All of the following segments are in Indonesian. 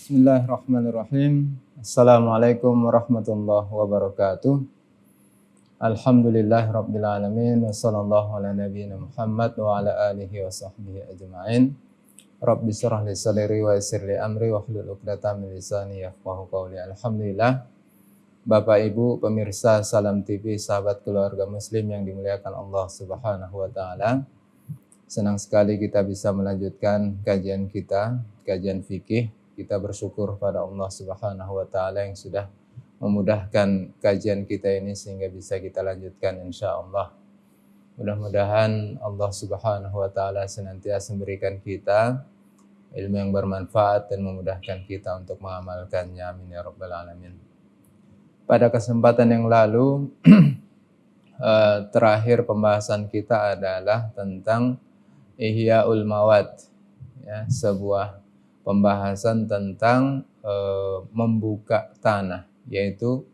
Bismillahirrahmanirrahim. Assalamualaikum warahmatullahi wabarakatuh. Alhamdulillahirabbil alamin wassallallahu ala nabiyyina Muhammad wa ala alihi wa sahbihi ajma'in. Rabbi shrah li sadri wa yassir li amri wahlul 'uqdatam min lisani yafqahu qawli. Alhamdulillah. Bapak Ibu pemirsa Salam TV, sahabat keluarga muslim yang dimuliakan Allah Subhanahu wa taala. Senang sekali kita bisa melanjutkan kajian kita, kajian fikih. Kita bersyukur pada Allah Subhanahu wa taala yang sudah memudahkan kajian kita ini sehingga bisa kita lanjutkan insyaallah. Mudah-mudahan Allah Subhanahu wa taala senantiasa memberikan kita ilmu yang bermanfaat dan memudahkan kita untuk mengamalkannya. Amin ya rabbal alamin. Pada kesempatan yang lalu terakhir pembahasan kita adalah tentang Ihya'ul Mawad, ya, sebuah pembahasan tentang membuka tanah, yaitu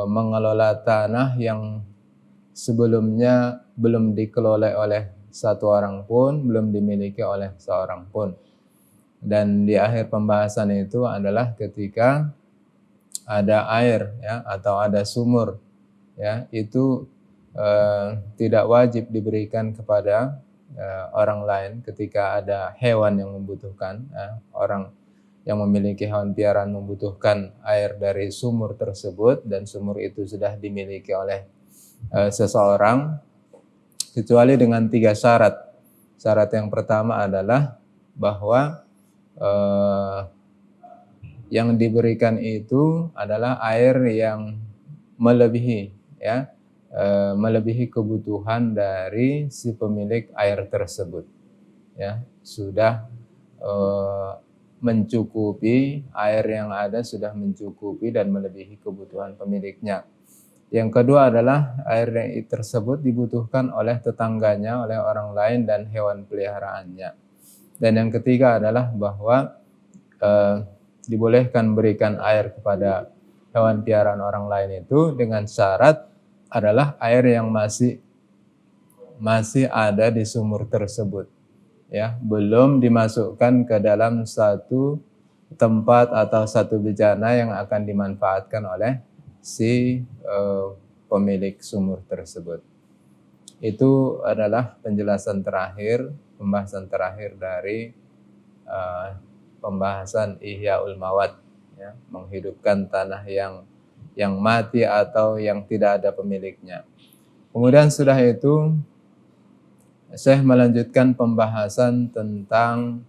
mengelola tanah yang sebelumnya belum dikelola oleh satu orang pun, belum dimiliki oleh seorang pun. Dan di akhir pembahasan itu adalah ketika ada air, ya, atau ada sumur, ya, itu tidak wajib diberikan kepada orang lain. Ketika ada hewan yang membutuhkan, orang yang memiliki hewan piaraan membutuhkan air dari sumur tersebut dan sumur itu sudah dimiliki oleh seseorang, kecuali dengan 3 syarat. Syarat yang pertama adalah bahwa yang diberikan itu adalah air yang melebihi, ya, melebihi kebutuhan dari si pemilik air tersebut, ya, sudah mencukupi, air yang ada sudah mencukupi dan melebihi kebutuhan pemiliknya. Yang kedua adalah air yang tersebut dibutuhkan oleh tetangganya, oleh orang lain dan hewan peliharaannya. Dan yang ketiga adalah bahwa dibolehkan berikan air kepada hewan piaraan orang lain itu dengan syarat adalah air yang masih ada di sumur tersebut, ya, belum dimasukkan ke dalam satu tempat atau satu bejana yang akan dimanfaatkan oleh si pemilik sumur tersebut. Itu adalah penjelasan terakhir, pembahasan terakhir dari pembahasan Ihya'ul Mawad, ya, menghidupkan tanah yang mati atau yang tidak ada pemiliknya. Kemudian sudah itu saya melanjutkan pembahasan tentang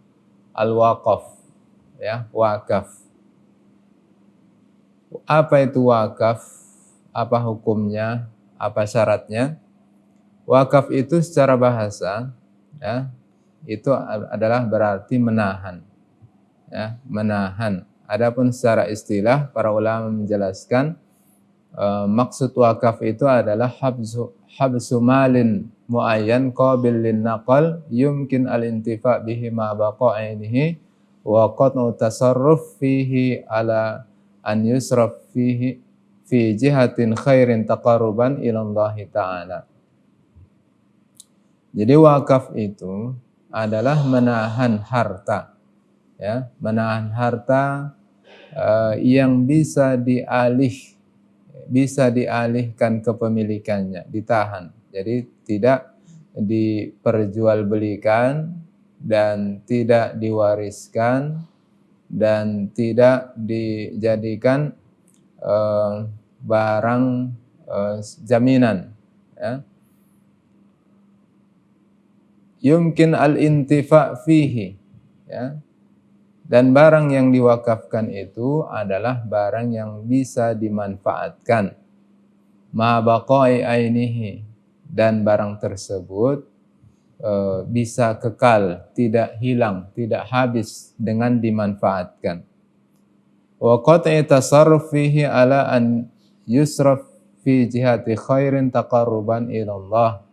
al-waqaf, ya, wakaf. Apa itu wakaf? Apa hukumnya? Apa syaratnya? Wakaf itu secara bahasa, ya, itu adalah berarti menahan, ya, menahan. Adapun secara istilah para ulama menjelaskan maksud wakaf itu adalah habsu malin muayyan qabil lin naqal yumkin al-intifa bihi ma baqa'inihi wa qat'u tasarruf fihi ala an yusraf fihi fi jihatin khairin taqarruban ila Allah ta'ala. Jadi wakaf itu adalah menahan harta, ya, menahan harta yang bisa dialihkan kepemilikannya, ditahan. Jadi tidak diperjualbelikan dan tidak diwariskan dan tidak dijadikan barang jaminan, ya. Yumkin al-intifa fihi, ya. Dan barang yang diwakafkan itu adalah barang yang bisa dimanfaatkan. Ma baqa'i ainihi, dan barang tersebut bisa kekal, tidak hilang, tidak habis dengan dimanfaatkan. Wa qat'i tasarruf fihi ala an yusraf fi jihati khairin taqarruban ila Allah.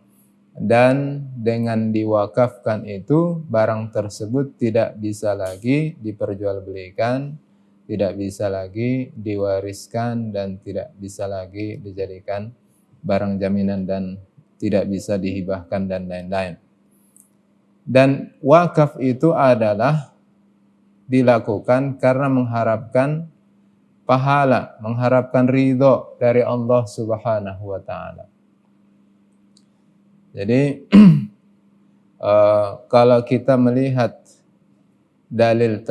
Dan dengan diwakafkan itu barang tersebut tidak bisa lagi diperjualbelikan, tidak bisa lagi diwariskan dan tidak bisa lagi dijadikan barang jaminan dan tidak bisa dihibahkan dan lain-lain. Dan wakaf itu adalah dilakukan karena mengharapkan pahala, mengharapkan ridho dari Allah Subhanahu wa taala. Jadi kalau kita melihat dalil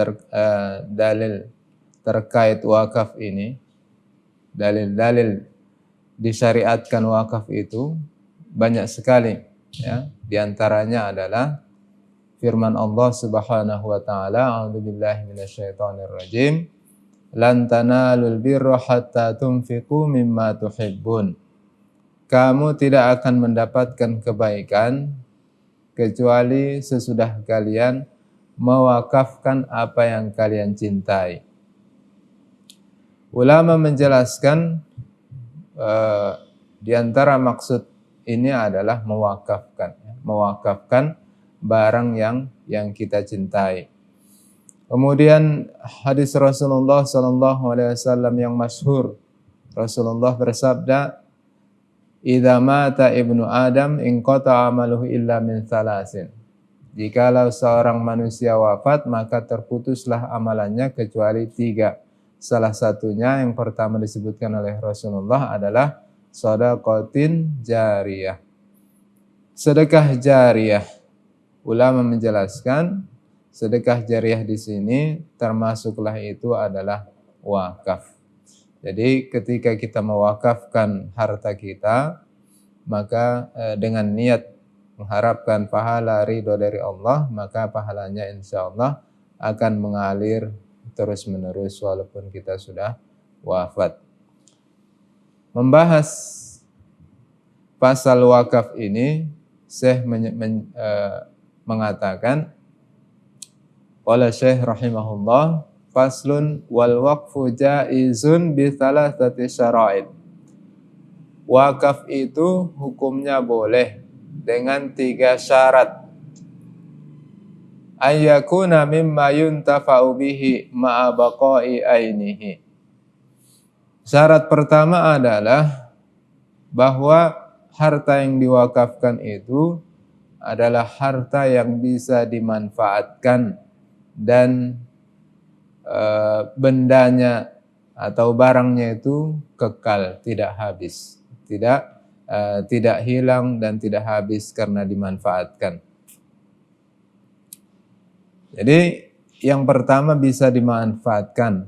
terkait wakaf ini, dalil-dalil disyariatkan wakaf itu banyak sekali, ya. Di antaranya adalah firman Allah Subhanahu wa taala, a'udzubillahi minasyaitonir rajim, lan tanalul birra hatta tunfiqu mimma tuhibbun. Kamu tidak akan mendapatkan kebaikan kecuali sesudah kalian mewakafkan apa yang kalian cintai. Ulama menjelaskan di antara maksud ini adalah mewakafkan barang yang kita cintai. Kemudian hadis Rasulullah SAW yang masyhur, Rasulullah bersabda, "Idza mata ibnu Adam inqata amaluhu illa min thalasin." Jikalau seorang manusia wafat, maka terputuslah amalannya kecuali 3. Salah satunya yang pertama disebutkan oleh Rasulullah adalah shadaqatin jariyah. Sedekah jariyah. Ulama menjelaskan sedekah jariyah di sini termasuklah itu adalah wakaf. Jadi ketika kita mewakafkan harta kita, maka dengan niat mengharapkan pahala ridho dari Allah, maka pahalanya insya Allah akan mengalir terus menerus walaupun kita sudah wafat. Membahas pasal wakaf ini, Syekh mengatakan, qala Syekh rahimahullah, faslun wal waqfu jaizun bi thalathati syara'id. Wakaf itu hukumnya boleh dengan 3 syarat. Ayyakuna mimma yuntafa'u bihi ma'a baqa'i ainihi. Syarat pertama adalah bahwa harta yang diwakafkan itu adalah harta yang bisa dimanfaatkan dan bendanya atau barangnya itu kekal, tidak habis, tidak hilang dan tidak habis karena dimanfaatkan. Jadi yang pertama bisa dimanfaatkan,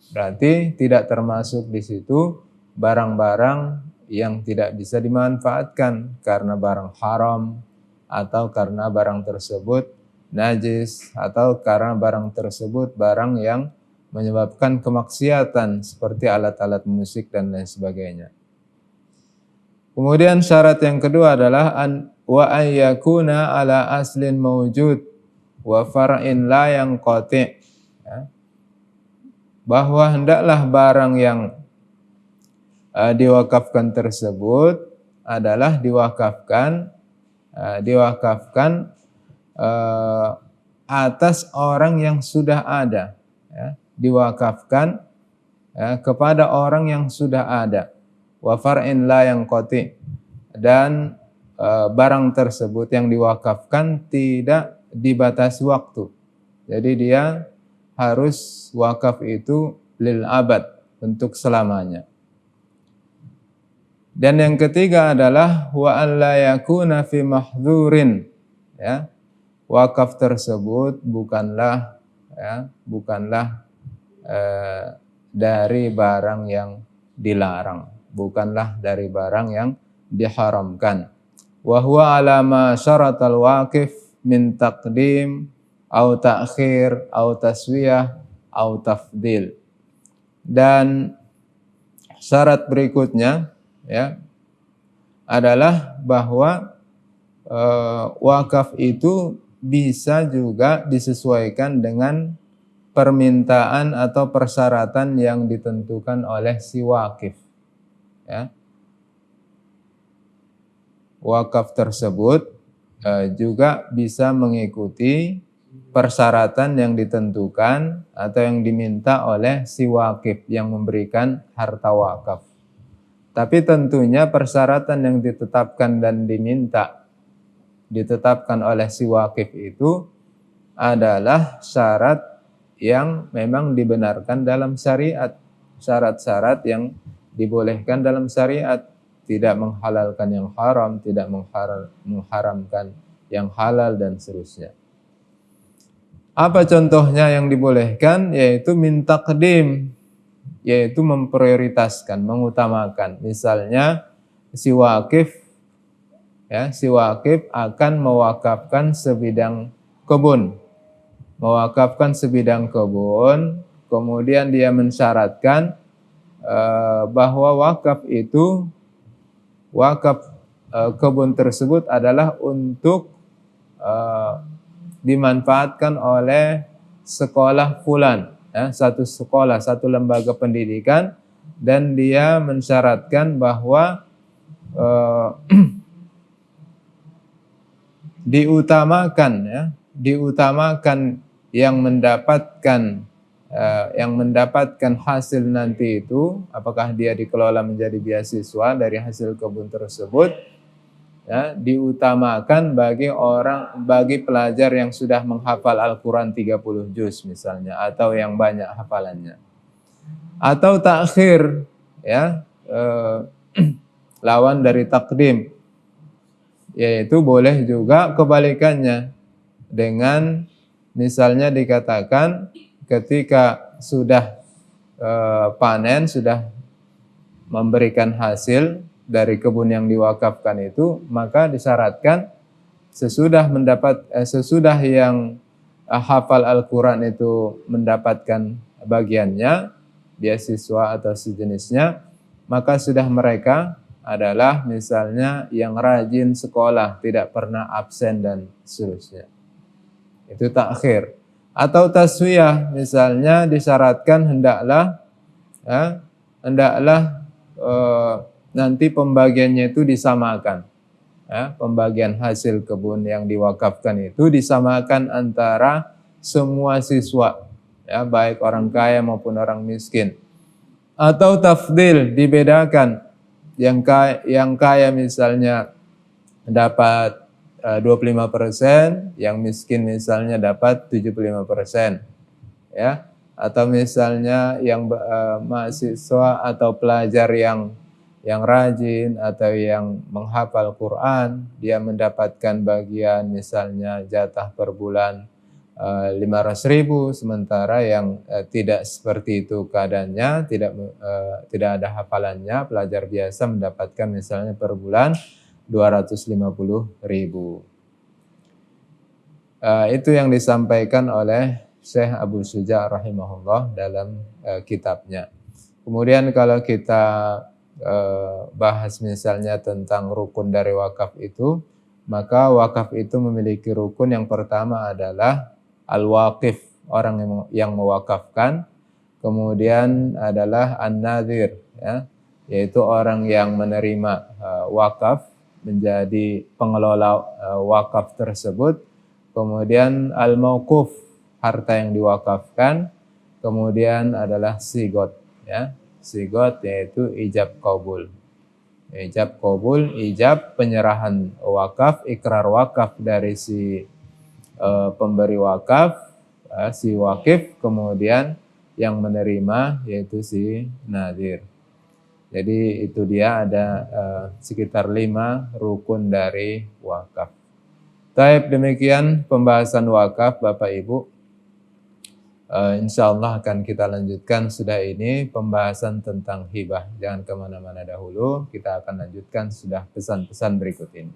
berarti tidak termasuk di situ barang-barang yang tidak bisa dimanfaatkan karena barang haram atau karena barang tersebut najis atau karena barang tersebut barang yang menyebabkan kemaksiatan seperti alat-alat musik dan lain sebagainya. Kemudian syarat yang kedua adalah wa ayyakuna ala aslin mawjud wa far'in la yanqati', ya. Bahwa hendaklah barang yang diwakafkan tersebut adalah diwakafkan atas orang yang sudah ada, ya. Diwakafkan kepada orang yang sudah ada. Wa far'in la yanqati', dan barang tersebut yang diwakafkan tidak dibatasi waktu. Jadi dia harus wakaf itu lil abad, untuk selamanya. Dan yang ketiga adalah wa an la yakuna fi mahdzurin, ya. Wakaf tersebut bukanlah dari barang yang dilarang, bukanlah dari barang yang diharamkan. Wa huwa ala ma syaratal waqif min taqdim au ta'khir au taswiyah au tafdil. Dan syarat berikutnya, ya, adalah bahwa wakaf itu bisa juga disesuaikan dengan permintaan atau persyaratan yang ditentukan oleh si wakif, ya. Wakaf tersebut juga bisa mengikuti persyaratan yang ditentukan atau yang diminta oleh si wakif yang memberikan harta wakaf. Tapi tentunya persyaratan yang ditetapkan dan ditetapkan oleh si wakif itu adalah syarat yang memang dibenarkan dalam syariat, syarat-syarat yang dibolehkan dalam syariat, tidak menghalalkan yang haram, tidak mengharamkan yang halal dan seterusnya. Apa contohnya yang dibolehkan? Yaitu min taqdim, yaitu memprioritaskan, mengutamakan. Misalnya si wakif akan mewakafkan sebidang kebun. Kemudian dia mensyaratkan bahwa wakaf kebun tersebut adalah untuk dimanfaatkan oleh sekolah fulan, satu sekolah, satu lembaga pendidikan, dan dia mensyaratkan bahwa diutamakan yang mendapatkan hasil nanti itu, apakah dia dikelola menjadi beasiswa dari hasil kebun tersebut, diutamakan bagi pelajar yang sudah menghafal Al-Quran 30 juz misalnya, atau yang banyak hafalannya. Atau takhir, lawan dari takdim, yaitu boleh juga kebalikannya, dengan misalnya dikatakan ketika sudah panen, sudah memberikan hasil dari kebun yang diwakafkan itu, maka disyaratkan sesudah yang hafal Al-Quran itu mendapatkan bagiannya, beasiswa atau sejenisnya, maka sudah mereka adalah misalnya yang rajin sekolah, tidak pernah absen dan seterusnya. Itu takhir. Atau taswiyah, misalnya disyaratkan hendaklah nanti pembagiannya itu disamakan. Pembagian hasil kebun yang diwakafkan itu disamakan antara semua siswa, baik orang kaya maupun orang miskin. Atau tafdil, dibedakan. Yang kaya misalnya dapat 25%, yang miskin misalnya dapat 75%, atau misalnya yang mahasiswa atau pelajar yang rajin atau yang menghafal Quran, dia mendapatkan bagian misalnya jatah per bulan 500.000, sementara yang tidak seperti itu keadaannya, tidak ada hafalannya, pelajar biasa mendapatkan misalnya per bulan 250.000. Itu yang disampaikan oleh Syekh Abu Syuja' rahimahullah dalam kitabnya. Kemudian kalau kita bahas misalnya tentang rukun dari wakaf itu, maka wakaf itu memiliki rukun. Yang pertama adalah al-waqif, orang yang mewakafkan. Kemudian adalah an-nadhir, yaitu orang yang menerima wakaf, menjadi pengelola wakaf tersebut. Kemudian al-mauquf, harta yang diwakafkan. Kemudian adalah sigot, sigot yaitu ijab qabul. Ijab penyerahan wakaf, ikrar wakaf dari si pemberi wakaf, si wakif, kemudian yang menerima yaitu si nadhir. Jadi itu dia ada sekitar 5 rukun dari wakaf. Baik, demikian pembahasan wakaf Bapak Ibu. Insyaallah akan kita lanjutkan sudah ini pembahasan tentang hibah. Jangan kemana-mana dahulu, kita akan lanjutkan sudah pesan-pesan berikut ini.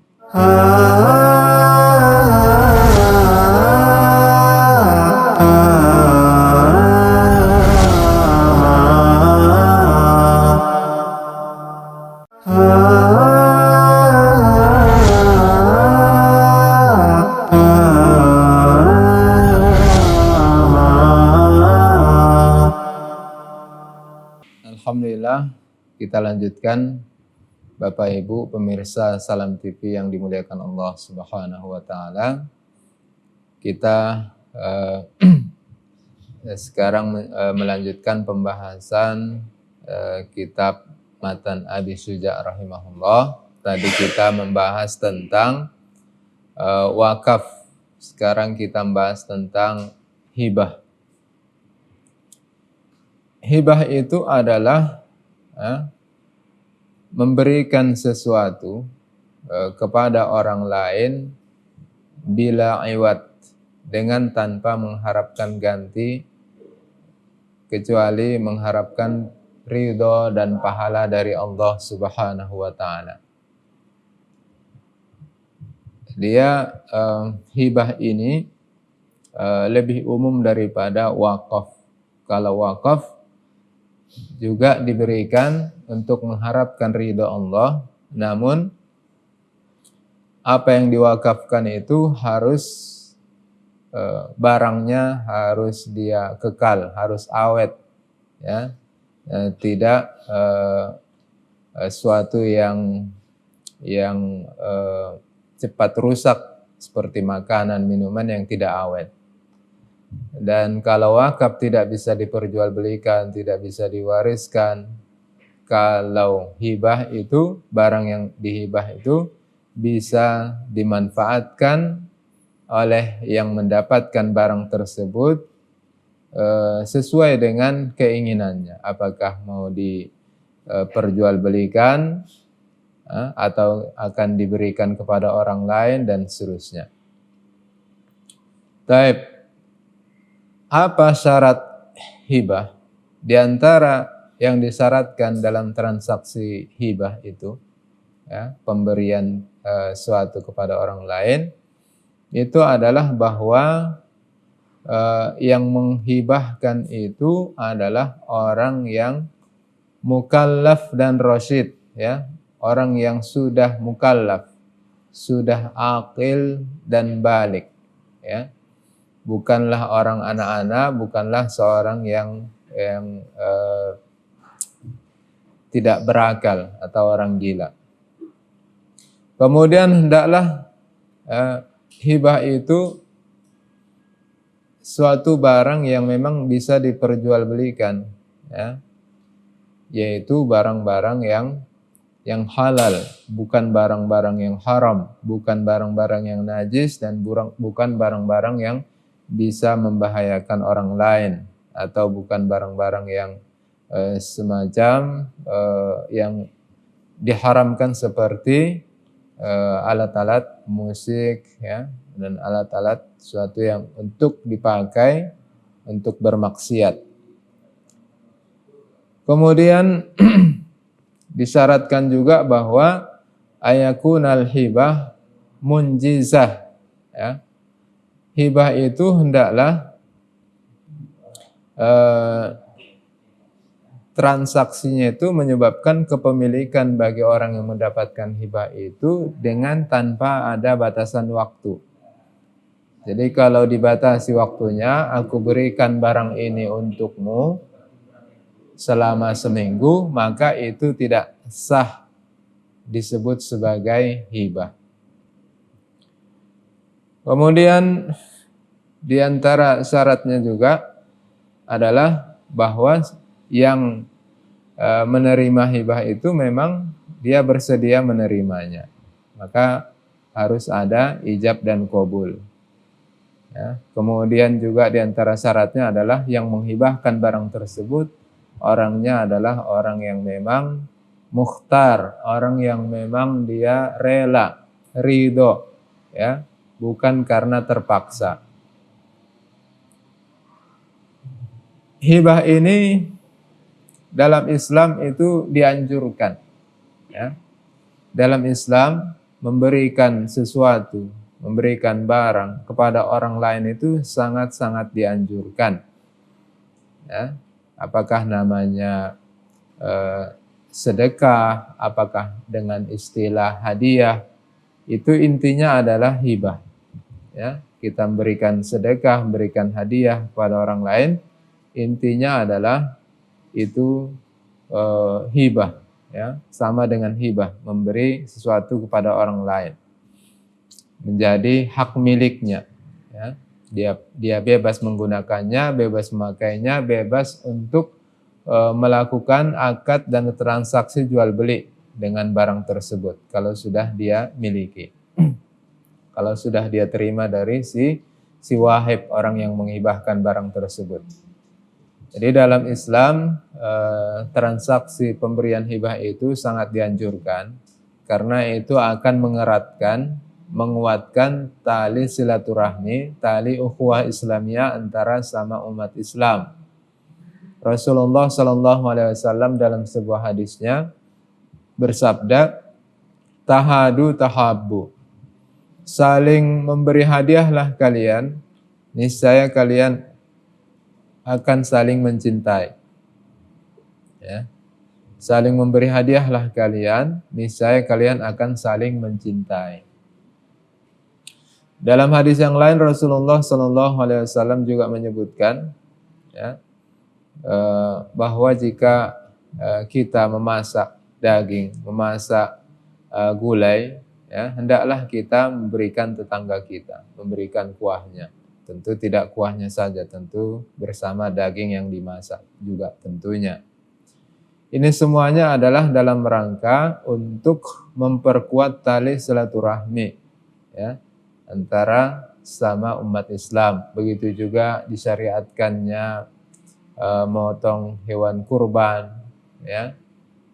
Alhamdulillah, kita lanjutkan Bapak Ibu pemirsa Salam TV yang dimuliakan Allah Subhanahu wa taala. Kita sekarang melanjutkan pembahasan kitab Matan Abi Syuja' rahimahullah. Tadi kita membahas tentang wakaf Sekarang kita bahas tentang hibah. Hibah itu adalah memberikan sesuatu kepada orang lain bila iwat, dengan tanpa mengharapkan ganti, kecuali mengharapkan ridho dan pahala dari Allah Subhanahu wa ta'ala. Dia hibah ini lebih umum daripada wakaf. Kalau wakaf juga diberikan untuk mengharapkan ridho Allah, namun apa yang diwakafkan itu harus barangnya harus dia kekal, harus awet, ya, tidak suatu yang cepat rusak seperti makanan, minuman yang tidak awet. Dan kalau wakaf tidak bisa diperjualbelikan, tidak bisa diwariskan. Kalau hibah itu, barang yang dihibah itu bisa dimanfaatkan oleh yang mendapatkan barang tersebut sesuai dengan keinginannya. Apakah mau diperjualbelikan atau akan diberikan kepada orang lain dan seterusnya. Baik, apa syarat hibah? Di antara yang disyaratkan dalam transaksi hibah itu, ya, pemberian suatu kepada orang lain, itu adalah bahwa yang menghibahkan itu adalah orang yang mukallaf dan rasyid, ya, orang yang sudah mukallaf, sudah aqil dan balik, ya. Bukanlah orang anak-anak, bukanlah seorang yang tidak berakal atau orang gila. Kemudian hendaklah hibah itu suatu barang yang memang bisa diperjualbelikan, ya, yaitu barang-barang yang halal, bukan barang-barang yang haram, bukan barang-barang yang najis, dan bukan barang-barang yang bisa membahayakan orang lain, atau bukan barang-barang yang semacam yang diharamkan seperti alat-alat musik, ya, dan alat-alat sesuatu yang untuk dipakai untuk bermaksiat. Kemudian disyaratkan juga bahwa ayakunal hibah munjizah, ya. Hibah itu hendaklah transaksinya itu menyebabkan kepemilikan bagi orang yang mendapatkan hibah itu dengan tanpa ada batasan waktu. Jadi kalau dibatasi waktunya, aku berikan barang ini untukmu selama seminggu, maka itu tidak sah disebut sebagai hibah. Kemudian di antara syaratnya juga adalah bahwa yang menerima hibah itu memang dia bersedia menerimanya. Maka harus ada ijab dan qabul. Ya. Kemudian juga di antara syaratnya adalah yang menghibahkan barang tersebut orangnya adalah orang yang memang mukhtar, orang yang memang dia rela, ridho, ya, bukan karena terpaksa. Hibah ini dalam Islam itu dianjurkan, ya. Dalam Islam memberikan sesuatu, memberikan barang kepada orang lain itu sangat-sangat dianjurkan, ya. Apakah namanya sedekah, apakah dengan istilah hadiah, itu intinya adalah hibah, ya. Kita memberikan sedekah, memberikan hadiah kepada orang lain, intinya adalah itu hibah, ya, sama dengan hibah, memberi sesuatu kepada orang lain menjadi hak miliknya, ya. Dia bebas menggunakannya, bebas memakainya, bebas untuk melakukan akad dan transaksi jual beli dengan barang tersebut kalau sudah dia miliki. kalau sudah dia terima dari si wahib, orang yang menghibahkan barang tersebut. Jadi dalam Islam transaksi pemberian hibah itu sangat dianjurkan karena itu akan mengeratkan, menguatkan tali silaturahmi, tali ukhuwah Islamiyah antara sama umat Islam. Rasulullah SAW dalam sebuah hadisnya bersabda, tahadu tahabbu, saling memberi hadiahlah kalian, niscaya kalian akan saling mencintai. Ya. Saling memberi hadiahlah kalian, niscaya kalian akan saling mencintai. Dalam hadis yang lain Rasulullah SAW juga menyebutkan, ya, bahwa jika kita memasak daging, memasak gulai, ya, hendaklah kita memberikan tetangga kita, memberikan kuahnya. Tentu tidak kuahnya saja, tentu bersama daging yang dimasak juga tentunya. Ini semuanya adalah dalam rangka untuk memperkuat tali silaturahmi, ya, antara sama umat Islam. Begitu juga disyariatkannya memotong hewan kurban, ya.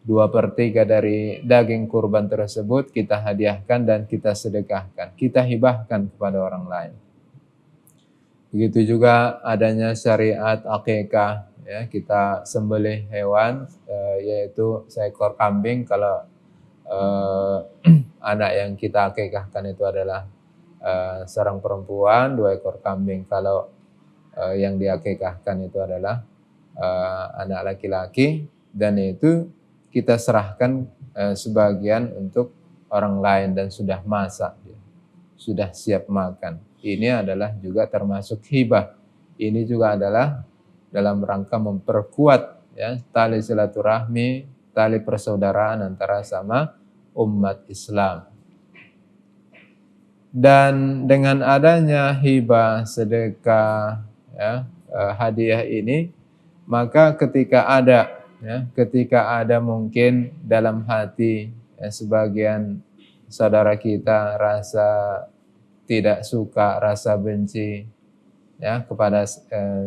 2/3 dari daging kurban tersebut kita hadiahkan dan kita sedekahkan, kita hibahkan kepada orang lain. Begitu juga adanya syariat akikah, ya, kita sembelih hewan, yaitu seekor kambing kalau anak yang kita akikahkan itu adalah seorang perempuan, 2 ekor kambing kalau yang diakikahkan itu adalah anak laki-laki, dan itu kita serahkan sebagian untuk orang lain dan sudah masak, sudah siap makan. Ini adalah juga termasuk hibah. Ini juga adalah dalam rangka memperkuat, ya, tali silaturahmi, tali persaudaraan antara sama umat Islam. Dan dengan adanya hibah, sedekah, ya, hadiah ini, maka ketika ada mungkin dalam hati, ya, sebagian saudara kita rasa tidak suka, rasa benci, ya, kepada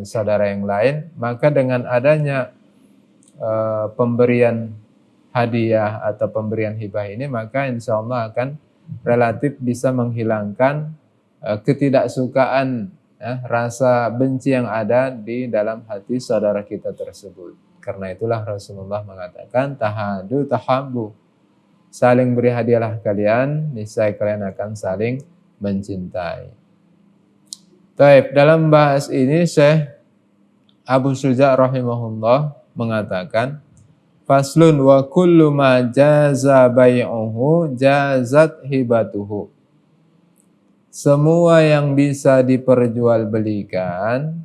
saudara yang lain, maka dengan adanya pemberian hadiah atau pemberian hibah ini, maka insya Allah akan relatif bisa menghilangkan ketidaksukaan, ya, rasa benci yang ada di dalam hati saudara kita tersebut. Karena itulah Rasulullah mengatakan, tahadu tahabbu, saling beri hadiahlah kalian, niscaya kalian akan saling mencintai. Taib, dalam bahas ini Syekh Abu Syuja' rahimahullah mengatakan, faslun wa kullu ma jaza bai'uhu jazat hibatuhu. Semua yang bisa diperjualbelikan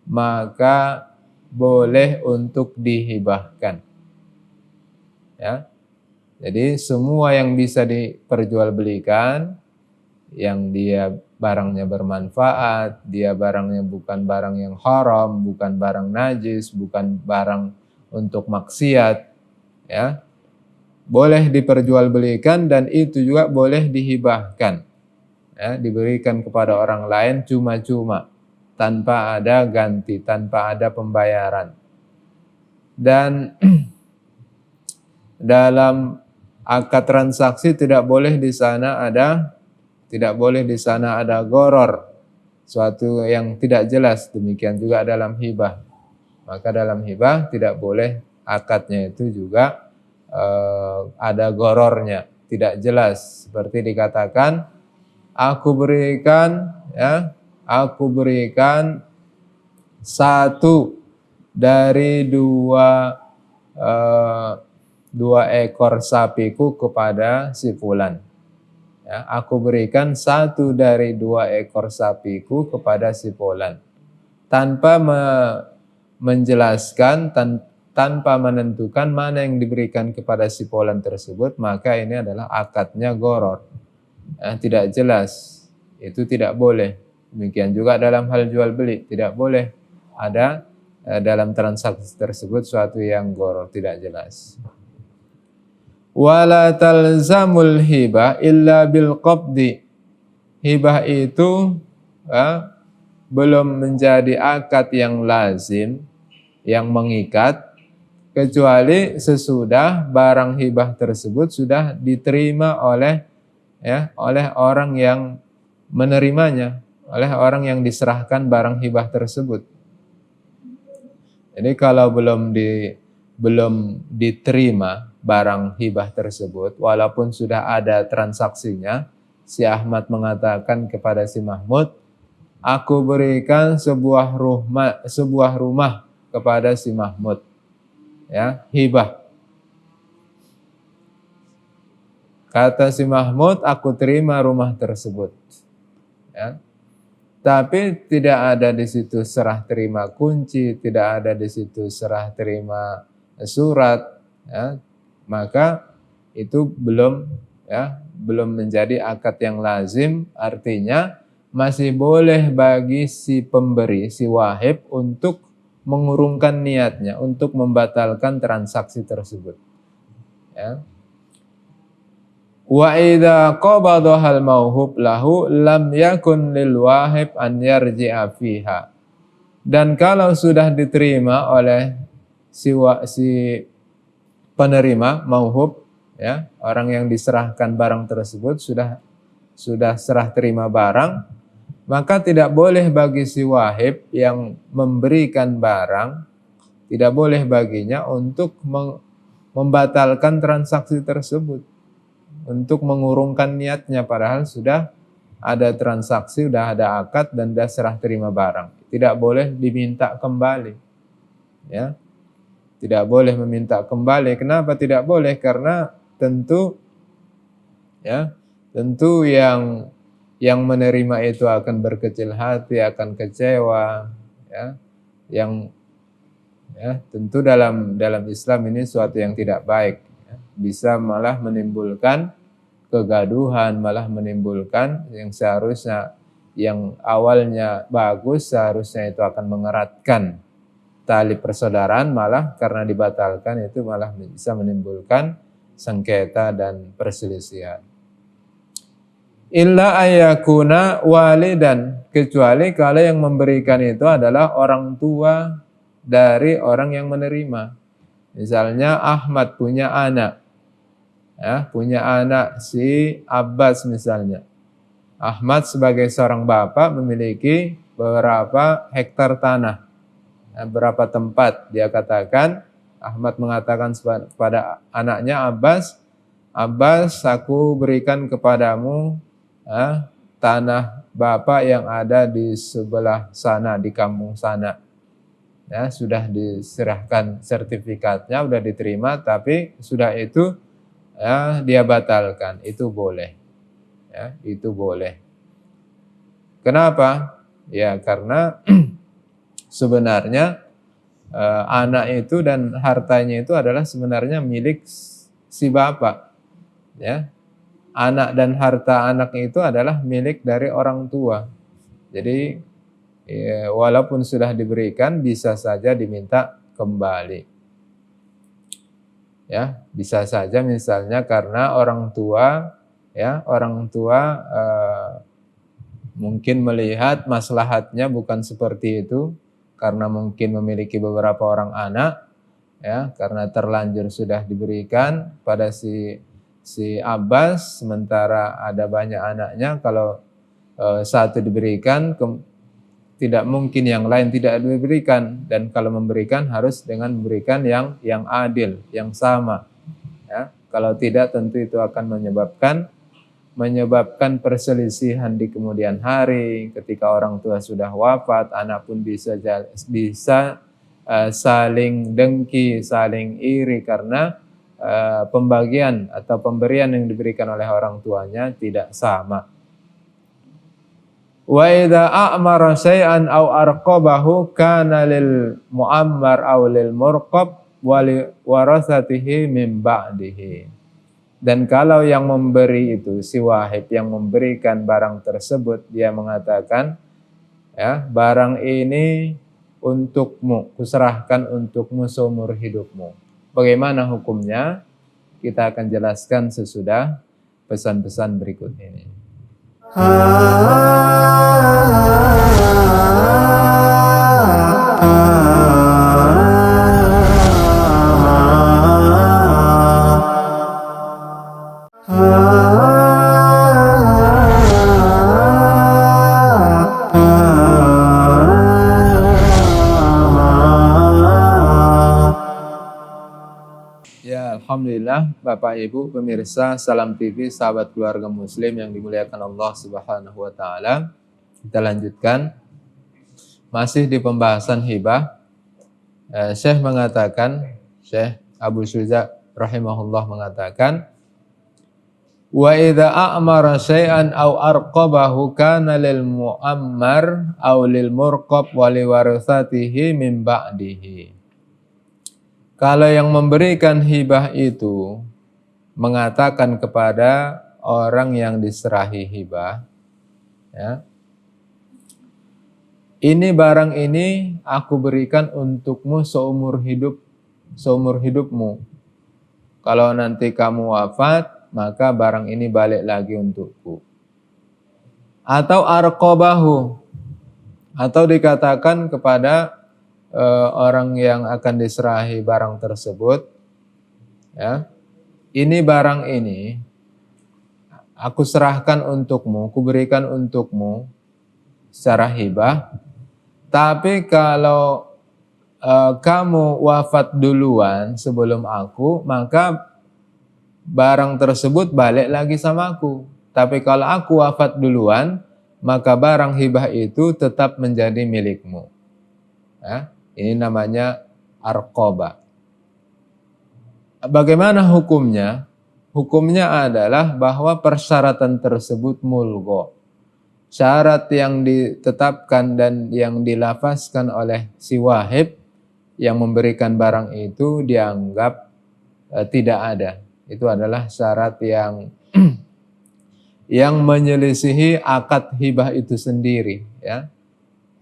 maka boleh untuk dihibahkan. Ya. Jadi semua yang bisa diperjualbelikan, yang dia barangnya bermanfaat, dia barangnya bukan barang yang haram, bukan barang najis, bukan barang untuk maksiat, ya, boleh diperjualbelikan dan itu juga boleh dihibahkan, ya, diberikan kepada orang lain cuma-cuma, tanpa ada ganti, tanpa ada pembayaran. Dan dalam akad transaksi tidak boleh di sana ada gharar, suatu yang tidak jelas. Demikian juga dalam hibah. Maka dalam hibah tidak boleh akadnya itu juga ada ghararnya, tidak jelas. Seperti dikatakan, aku berikan satu dari dua ekor sapiku kepada si fulan. Ya, aku berikan satu dari 2 ekor sapiku kepada si fulan. Tanpa menjelaskan, tanpa menentukan mana yang diberikan kepada si fulan tersebut, maka ini adalah akadnya gharar. Ya, tidak jelas. Itu tidak boleh. Demikian juga dalam hal jual beli, tidak boleh ada dalam transaksi tersebut suatu yang gharar, tidak jelas. Wala talzamul hibah illa bil qabdi. hibah itu belum menjadi akad yang lazim, yang mengikat, kecuali sesudah barang hibah tersebut sudah diterima oleh orang yang menerimanya, oleh orang yang diserahkan barang hibah tersebut. Jadi kalau belum diterima barang hibah tersebut, walaupun sudah ada transaksinya, si Ahmad mengatakan kepada si Mahmud, aku berikan sebuah rumah kepada si Mahmud, ya, hibah. Kata si Mahmud, aku terima rumah tersebut, ya. Tapi tidak ada di situ serah terima kunci, tidak ada di situ serah terima surat, ya. Maka itu belum menjadi akad yang lazim, artinya masih boleh bagi si pemberi, si wahib untuk mengurungkan niatnya, untuk membatalkan transaksi tersebut, ya. Wa idza qabadaha al-mauhub lahu lam yakun lil wahib an yarji'a fiha. Dan kalau sudah diterima oleh si penerima mauhub, ya, orang yang diserahkan barang tersebut sudah serah terima barang, maka tidak boleh bagi si wahib yang memberikan barang, tidak boleh baginya untuk membatalkan transaksi tersebut, untuk mengurungkan niatnya, padahal sudah ada transaksi, sudah ada akad dan sudah serah terima barang. Tidak boleh diminta kembali, ya. Tidak boleh meminta kembali. Kenapa tidak boleh? Karena tentu yang menerima itu akan berkecil hati, akan kecewa, ya. Tentu dalam Islam ini suatu yang tidak baik. Bisa malah menimbulkan kegaduhan, malah menimbulkan yang awalnya bagus, seharusnya itu akan mengeratkan tali persaudaraan, malah karena dibatalkan itu malah bisa menimbulkan sengketa dan perselisihan. Illa ayyakuna walidan, kecuali kalau yang memberikan itu adalah orang tua dari orang yang menerima. Misalnya Ahmad punya anak, si Abbas misalnya. Ahmad sebagai seorang bapak memiliki beberapa hektar tanah, berapa tempat. Dia katakan, Ahmad mengatakan kepada anaknya Abbas, aku berikan kepadamu tanah bapak yang ada di sebelah sana, di kampung sana. Ya, sudah diserahkan sertifikatnya, sudah diterima, tapi sudah itu dia batalkan. Itu boleh, ya, itu boleh. Kenapa? Ya karena sebenarnya anak itu dan hartanya itu adalah sebenarnya milik si bapak, ya. Anak dan harta anak itu adalah milik dari orang tua. Jadi ya, walaupun sudah diberikan, bisa saja diminta kembali. Ya, bisa saja misalnya karena orang tua mungkin melihat maslahatnya bukan seperti itu, karena mungkin memiliki beberapa orang anak, ya, karena terlanjur sudah diberikan pada si Abbas, sementara ada banyak anaknya. Kalau satu diberikan, tidak mungkin yang lain tidak diberikan, dan kalau memberikan harus dengan memberikan yang adil, yang sama, ya. Kalau tidak, tentu itu akan menyebabkan perselisihan di kemudian hari. Ketika orang tua sudah wafat, anak pun bisa saling dengki, saling iri karena pembagian atau pemberian yang diberikan oleh orang tuanya tidak sama. Wa idza a'mara syai'an aw arqabahu kana lil mu'ammar aw lil murqab wa li warasatihi min ba'dihi. Dan kalau yang memberi itu, si wahib yang memberikan barang tersebut, dia mengatakan, ya, barang ini untukmu, kuserahkan untukmu seumur hidupmu. Bagaimana hukumnya? Kita akan jelaskan sesudah pesan-pesan berikut ini. Ya, alhamdulillah Bapak Ibu pemirsa Salam TV, sahabat keluarga muslim yang dimuliakan Allah Subhanahu wa taala. Kita lanjutkan masih di pembahasan hibah. Syekh mengatakan, Syekh Abu Syuja rahimahullah mengatakan, wa idza a'mara syai'an aw arqabahu kana lil mu'ammar aw lil murqab wa li warathatihi min ba'dihi. Kalau yang memberikan hibah itu mengatakan kepada orang yang diserahi hibah, ya, ini barang ini aku berikan untukmu seumur hidupmu. Kalau nanti kamu wafat, maka barang ini balik lagi untukku. Atau arqabahu, atau dikatakan kepada orang yang akan diserahi barang tersebut, ya, ini barang ini aku serahkan untukmu, aku berikan untukmu secara hibah, tapi kalau kamu wafat duluan sebelum aku, maka barang tersebut balik lagi sama aku. Tapi kalau aku wafat duluan, maka barang hibah itu tetap menjadi milikmu. Ya, ini namanya arqabah. Bagaimana hukumnya? Hukumnya adalah bahwa persyaratan tersebut mulgho. Syarat yang ditetapkan dan yang dilafazkan oleh si wahib yang memberikan barang itu dianggap tidak ada. Itu adalah syarat yang yang menyelisihi akad hibah itu sendiri, ya.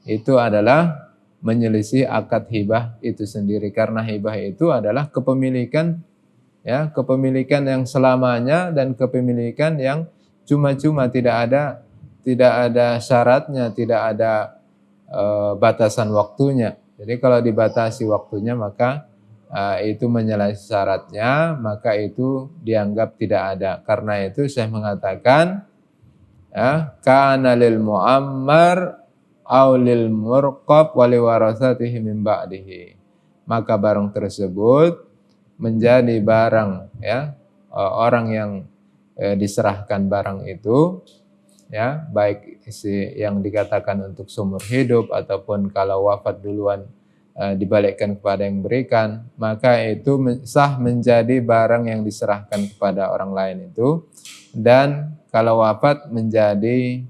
Itu adalah menyelisih akad hibah itu sendiri, karena hibah itu adalah kepemilikan, ya, kepemilikan yang selamanya dan kepemilikan yang cuma-cuma, tidak ada syaratnya, tidak ada batasan waktunya. Jadi kalau dibatasi waktunya maka itu menyalahi syaratnya, maka itu dianggap tidak ada. Karena itu saya mengatakan, ya, kana lil mu'ammar aw lil murqab wa li warasatihi min ba'dihi. Maka barang tersebut menjadi barang, ya, orang yang diserahkan barang itu, ya, baik yang dikatakan untuk seumur hidup ataupun kalau wafat duluan dibalikkan kepada yang berikan, maka itu sah menjadi barang yang diserahkan kepada orang lain itu, dan kalau wafat menjadi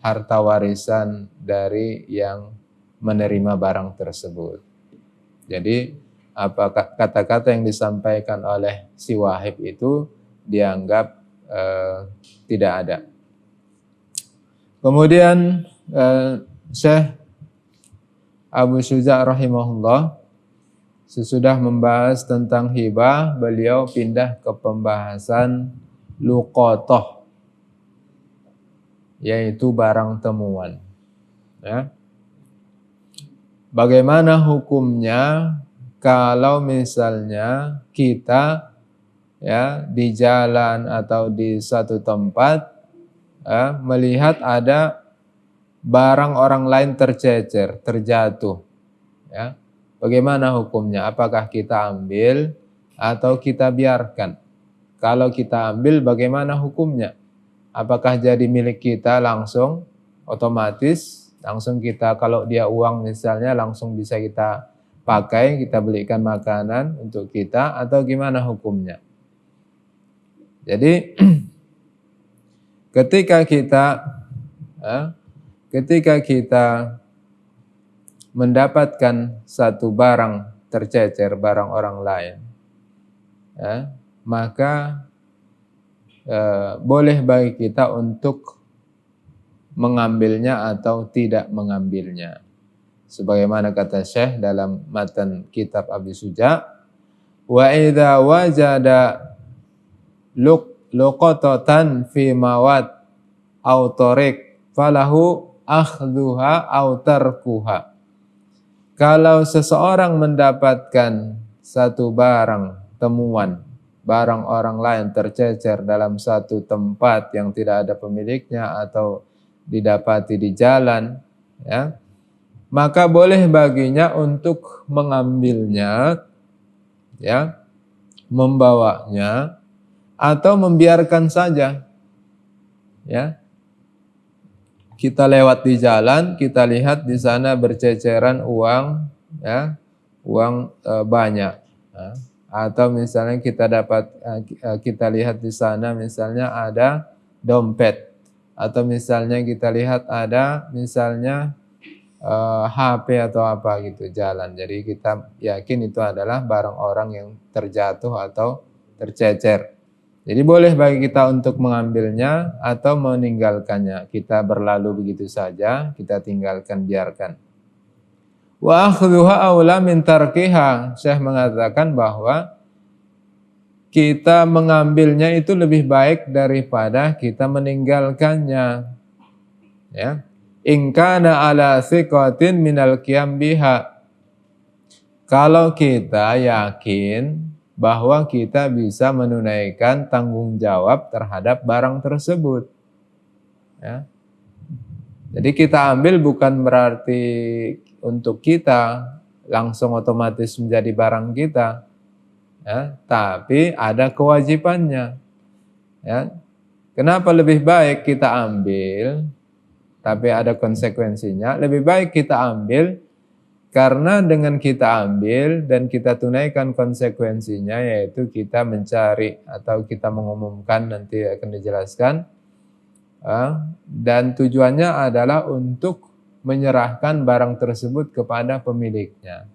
harta warisan dari yang menerima barang tersebut. Jadi apa kata-kata yang disampaikan oleh si wahib itu dianggap tidak ada. Kemudian Syekh Abu Syuja rahimahullah sesudah membahas tentang hibah, beliau pindah ke pembahasan luqatoh, yaitu barang temuan. Ya. Bagaimana hukumnya kalau misalnya kita, ya, di jalan atau di satu tempat, ya, melihat ada barang orang lain tercecer, terjatuh, ya, bagaimana hukumnya? Apakah kita ambil atau kita biarkan? Kalau kita ambil, bagaimana hukumnya? Apakah jadi milik kita langsung, otomatis, langsung kita, kalau dia uang misalnya, langsung bisa kita pakai, kita belikan makanan untuk kita, atau gimana hukumnya? Jadi ketika kita mendapatkan satu barang tercecer, barang orang lain, ya, maka boleh bagi kita untuk mengambilnya atau tidak mengambilnya. Sebagaimana kata Syekh dalam matan kitab Abi Syuja, wa idza wajada luqatatan fi mawat au tariq falahu akhdhuha au tarkuha. Kalau seseorang mendapatkan satu barang temuan, barang orang lain tercecer dalam satu tempat yang tidak ada pemiliknya atau didapati di jalan, ya, maka boleh baginya untuk mengambilnya, ya, membawanya atau membiarkan saja. Ya, kita lewat di jalan, kita lihat di sana berceceran uang, ya, uang banyak. Ya. Atau misalnya kita lihat di sana misalnya ada dompet, atau misalnya kita lihat ada misalnya HP atau apa gitu jalan. Jadi kita yakin itu adalah barang orang yang terjatuh atau tercecer. Jadi boleh bagi kita untuk mengambilnya atau meninggalkannya. Kita berlalu begitu saja, kita tinggalkan, biarkan. Wa akhdhuha aula min tarkiha. Syekh mengatakan bahwa kita mengambilnya itu lebih baik daripada kita meninggalkannya. Ya. In kana ala thiqatin minal qiyam biha. Kalau kita yakin bahwa kita bisa menunaikan tanggung jawab terhadap barang tersebut. Ya. Jadi kita ambil bukan berarti untuk kita langsung otomatis menjadi barang kita, ya, tapi ada kewajibannya. Ya. Kenapa lebih baik kita ambil, tapi ada konsekuensinya? Lebih baik kita ambil karena dengan kita ambil dan kita tunaikan konsekuensinya, yaitu kita mencari atau kita mengumumkan, nanti akan dijelaskan, dan tujuannya adalah untuk menyerahkan barang tersebut kepada pemiliknya.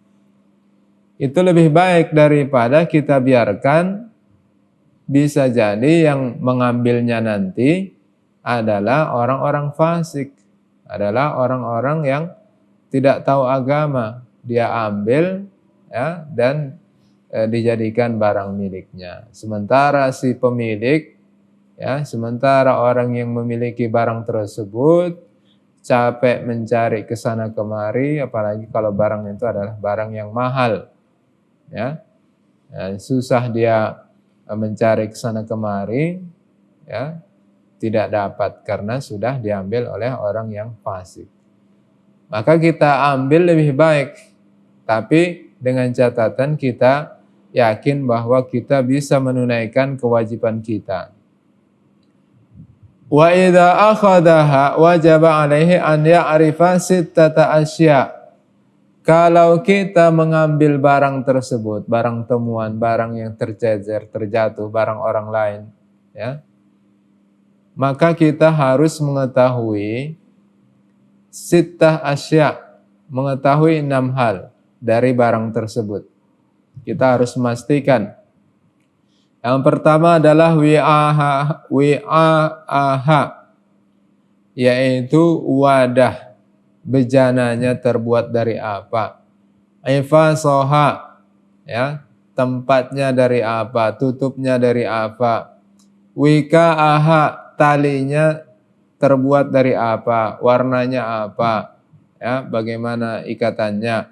Itu lebih baik daripada kita biarkan, bisa jadi yang mengambilnya nanti adalah orang-orang fasik, adalah orang-orang yang tidak tahu agama. Dia ambil, ya, dan dijadikan barang miliknya. Sementara si pemilik, ya, sementara orang yang memiliki barang tersebut capek mencari ke sana kemari, apalagi kalau barang itu adalah barang yang mahal, ya, susah dia mencari ke sana kemari, ya, tidak dapat karena sudah diambil oleh orang yang fasik. Maka kita ambil lebih baik, tapi dengan catatan kita yakin bahwa kita bisa menunaikan kewajiban kita. Wa idza akhadaha wajaba alaihi an ya'rifa sittata asya. Kalau kita mengambil barang tersebut, barang temuan, barang yang tercecer, terjatuh, barang orang lain, ya, maka kita harus mengetahui sittah asya, mengetahui 6 hal dari barang tersebut. Kita harus memastikan. Yang pertama adalah wi'aha, yaitu wadah, bejananya terbuat dari apa. Ifasoha, ya, tempatnya dari apa, tutupnya dari apa. Wika'aha, talinya terbuat dari apa, warnanya apa, ya, bagaimana ikatannya.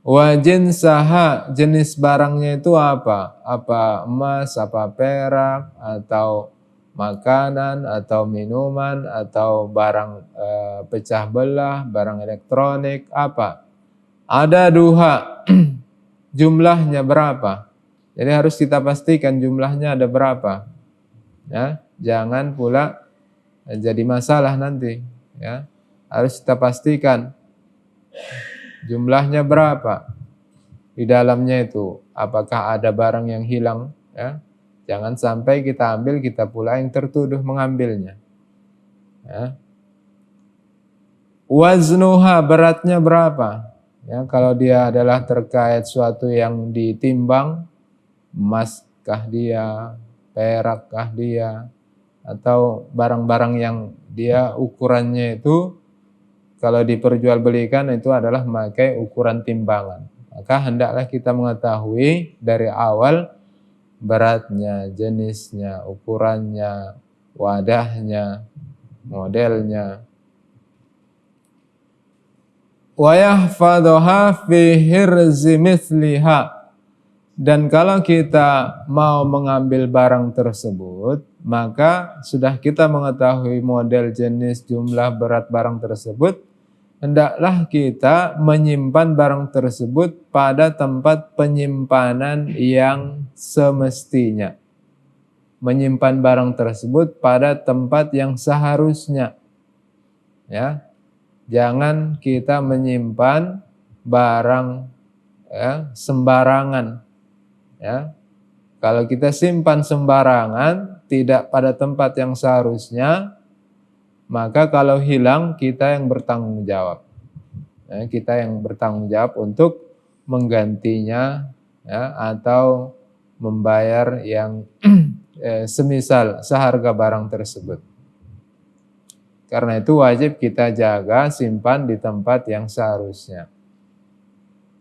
Wajin saha, jenis barangnya itu apa emas, apa perak, atau makanan, atau minuman, atau barang pecah belah, barang elektronik, apa. Ada duha, jumlahnya berapa. Jadi harus kita pastikan jumlahnya ada berapa, ya, jangan pula jadi masalah nanti, ya. Harus kita pastikan jumlahnya berapa di dalamnya itu. Apakah ada barang yang hilang, ya? Jangan sampai kita ambil, kita pula yang tertuduh mengambilnya, ya. Waznuha, beratnya berapa, ya, kalau dia adalah terkait suatu yang ditimbang, emaskah dia, perakkah dia, atau barang-barang yang dia ukurannya itu kalau diperjualbelikan itu adalah memakai ukuran timbangan. Maka hendaklah kita mengetahui dari awal beratnya, jenisnya, ukurannya, wadahnya, modelnya. Wa yahfadhuha fi hirzi mithliha. Dan kalau kita mau mengambil barang tersebut, maka sudah kita mengetahui model, jenis, jumlah, berat barang tersebut, hendaklah kita menyimpan barang tersebut pada tempat penyimpanan yang semestinya. Menyimpan barang tersebut pada tempat yang seharusnya. Ya. Jangan kita menyimpan barang sembarangan. Ya, kalau kita simpan sembarangan, tidak pada tempat yang seharusnya, maka kalau hilang kita yang bertanggung jawab. Ya, kita yang bertanggung jawab untuk menggantinya, ya, atau membayar yang semisal seharga barang tersebut. Karena itu wajib kita jaga, simpan di tempat yang seharusnya.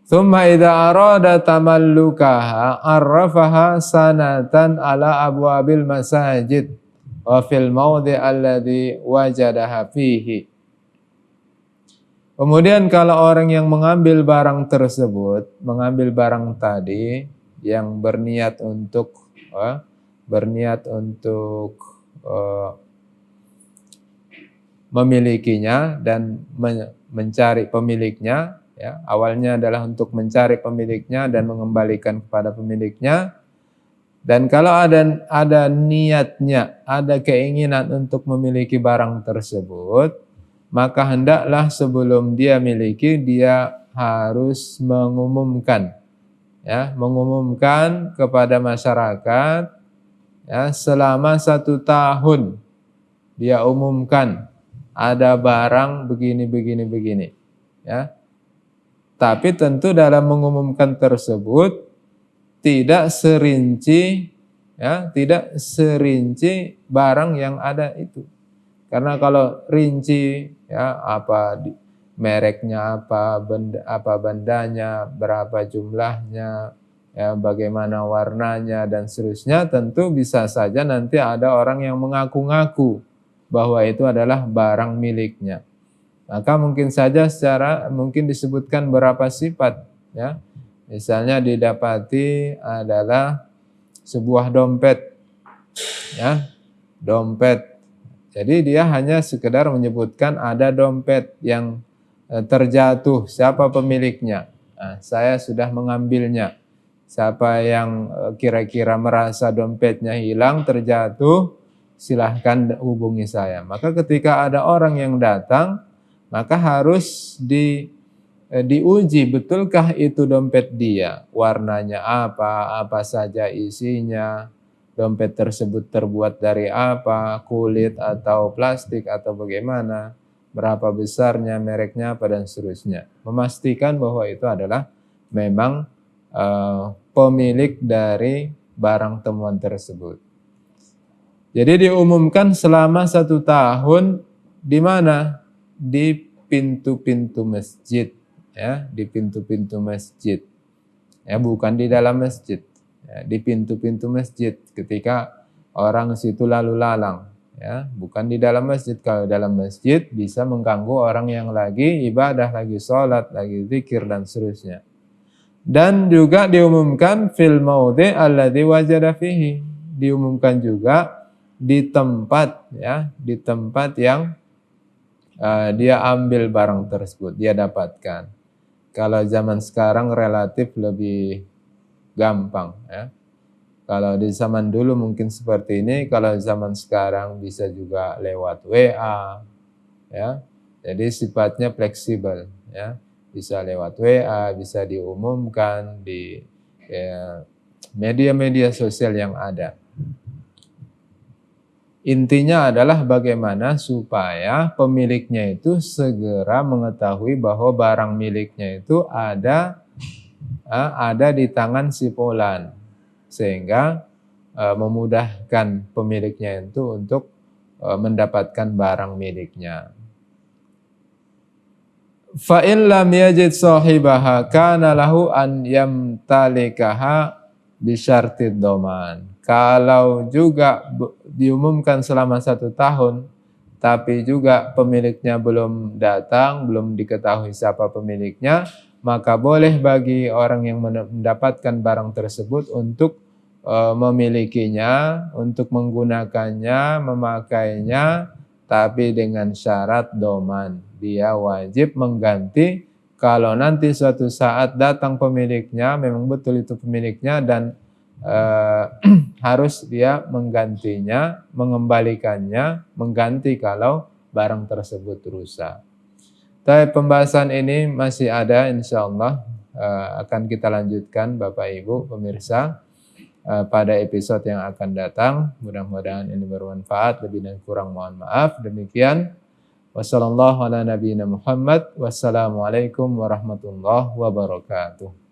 Tsumma idza arada tamallukaha arrafaha sanatan ala abwabil masajid wa fil mawdi' alladhi wajadaha fihi. Kemudian kalau orang yang mengambil barang tersebut, mengambil barang tadi yang berniat untuk memilikinya dan mencari pemiliknya. Ya, awalnya adalah untuk mencari pemiliknya dan mengembalikan kepada pemiliknya. Dan kalau ada niatnya, ada keinginan untuk memiliki barang tersebut, maka hendaklah sebelum dia miliki, dia harus mengumumkan, ya, mengumumkan kepada masyarakat, ya, selama 1 tahun dia umumkan ada barang begini, ya. Tapi tentu dalam mengumumkan tersebut tidak serinci barang yang ada itu. Karena kalau rinci, ya, mereknya apa bandanya, berapa jumlahnya, ya, bagaimana warnanya dan seterusnya, tentu bisa saja nanti ada orang yang mengaku-ngaku bahwa itu adalah barang miliknya. Maka mungkin saja mungkin disebutkan berapa sifat, ya. Misalnya didapati adalah sebuah dompet, ya, dompet. Jadi dia hanya sekedar menyebutkan ada dompet yang terjatuh, siapa pemiliknya. Nah, saya sudah mengambilnya. Siapa yang kira-kira merasa dompetnya hilang, terjatuh, silahkan hubungi saya. Maka ketika ada orang yang datang, maka harus diuji betulkah itu dompet dia, warnanya apa saja isinya, dompet tersebut terbuat dari apa, kulit atau plastik atau bagaimana, berapa besarnya, mereknya apa dan seterusnya. Memastikan bahwa itu adalah memang pemilik dari barang temuan tersebut. Jadi diumumkan selama 1 tahun di mana? Di pintu-pintu masjid, ya, di pintu-pintu masjid, ya, bukan di dalam masjid, ya, di pintu-pintu masjid ketika orang situ lalu lalang, ya, bukan di dalam masjid. Kalau dalam masjid bisa mengganggu orang yang lagi ibadah, lagi sholat, lagi zikir dan seterusnya. Dan juga diumumkan fil maudhi alladzi wajada fihi, diumumkan juga di tempat, ya, di tempat yang dia ambil barang tersebut, dia dapatkan. Kalau zaman sekarang relatif lebih gampang, ya. Kalau di zaman dulu mungkin seperti ini, kalau zaman sekarang bisa juga lewat WA, ya. Jadi sifatnya fleksibel, ya. Bisa lewat WA, bisa diumumkan di media-media sosial yang ada. Intinya adalah bagaimana supaya pemiliknya itu segera mengetahui bahwa barang miliknya itu ada di tangan si fulan, sehingga memudahkan pemiliknya itu untuk mendapatkan barang miliknya. Fa in lam yajid sahibaha kana lahu an yamtalikaha bi syartid dhaman. Kalau juga diumumkan selama 1 tahun tapi juga pemiliknya belum datang, belum diketahui siapa pemiliknya, maka boleh bagi orang yang mendapatkan barang tersebut untuk memilikinya, untuk menggunakannya, memakainya, tapi dengan syarat doman. Dia wajib mengganti kalau nanti suatu saat datang pemiliknya, memang betul itu pemiliknya dan harus dia menggantinya, mengembalikannya, mengganti kalau barang tersebut rusak. Tapi pembahasan ini masih ada, insyaallah akan kita lanjutkan Bapak Ibu pemirsa pada episode yang akan datang. Mudah-mudahan ini bermanfaat, lebih dan kurang mohon maaf. Demikian. Wassalamualaikum warahmatullahi wabarakatuh.